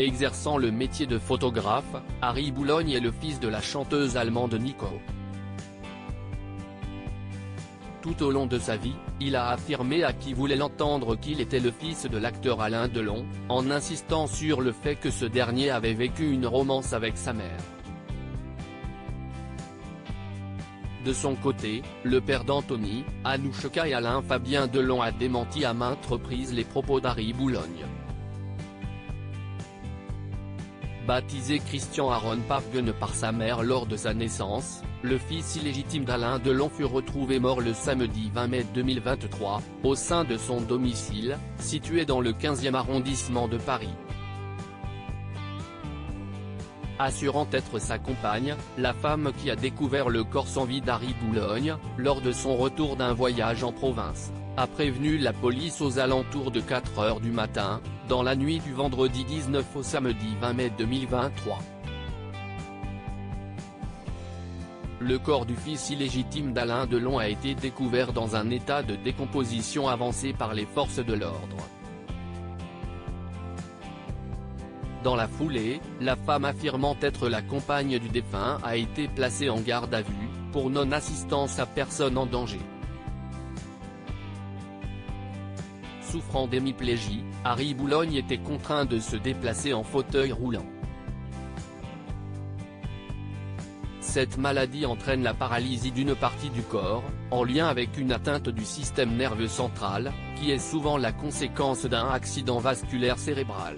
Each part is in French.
Exerçant le métier de photographe, Harry Boulogne est le fils de la chanteuse allemande Nico. Tout au long de sa vie, il a affirmé à qui voulait l'entendre qu'il était le fils de l'acteur Alain Delon, en insistant sur le fait que ce dernier avait vécu une romance avec sa mère. De son côté, le père d'Anthony, Anouchka et Alain Fabien Delon a démenti à maintes reprises les propos d'Harry Boulogne. Baptisé Christian Aaron Pargen par sa mère lors de sa naissance, le fils illégitime d'Alain Delon fut retrouvé mort le samedi 20 mai 2023, au sein de son domicile, situé dans le 15e arrondissement de Paris. Assurant être sa compagne, la femme qui a découvert le corps sans vie d'Harry Boulogne, lors de son retour d'un voyage en province, a prévenu la police aux alentours de 4 h du matin, dans la nuit du vendredi 19 au samedi 20 mai 2023. Le corps du fils illégitime d'Alain Delon a été découvert dans un état de décomposition avancé par les forces de l'ordre. Dans la foulée, la femme affirmant être la compagne du défunt a été placée en garde à vue, pour non-assistance à personne en danger. Souffrant d'hémiplégie, Harry Boulogne était contraint de se déplacer en fauteuil roulant. Cette maladie entraîne la paralysie d'une partie du corps, en lien avec une atteinte du système nerveux central, qui est souvent la conséquence d'un accident vasculaire cérébral.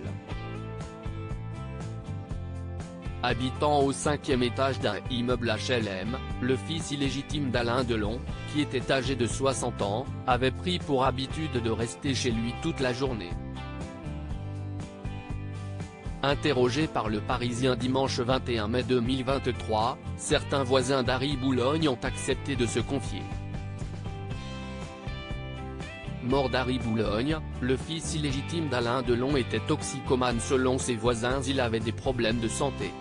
Habitant au 5e étage d'un immeuble HLM, le fils illégitime d'Alain Delon, qui était âgé de 60 ans, avait pris pour habitude de rester chez lui toute la journée. Interrogé par Le Parisien dimanche 21 mai 2023, certains voisins d'Harry Boulogne ont accepté de se confier. Mort d'Harry Boulogne, le fils illégitime d'Alain Delon était toxicomane selon ses voisins. Il avait des problèmes de santé.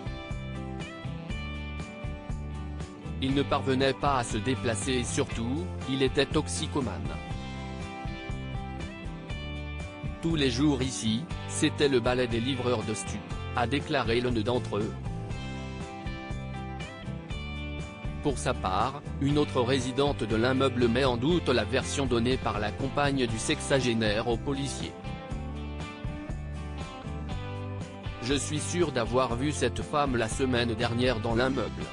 Il ne parvenait pas à se déplacer et surtout, il était toxicomane. Tous les jours ici, c'était le balai des livreurs de stupes, a déclaré l'un d'entre eux. Pour sa part, une autre résidente de l'immeuble met en doute la version donnée par la compagne du sexagénaire aux policiers. « Je suis sûr d'avoir vu cette femme la semaine dernière dans l'immeuble.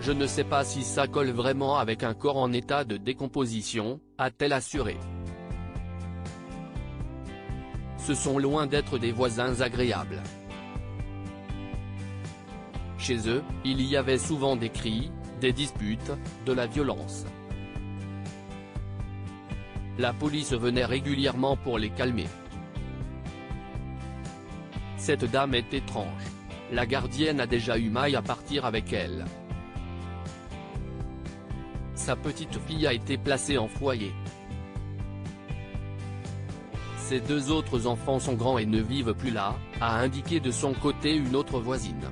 Je ne sais pas si ça colle vraiment avec un corps en état de décomposition », a-t-elle assuré. Ce sont loin d'être des voisins agréables. Chez eux, il y avait souvent des cris, des disputes, de la violence. La police venait régulièrement pour les calmer. Cette dame est étrange. La gardienne a déjà eu maille à partir avec elle. Sa petite fille a été placée en foyer. Ses 2 autres enfants sont grands et ne vivent plus là, a indiqué de son côté une autre voisine.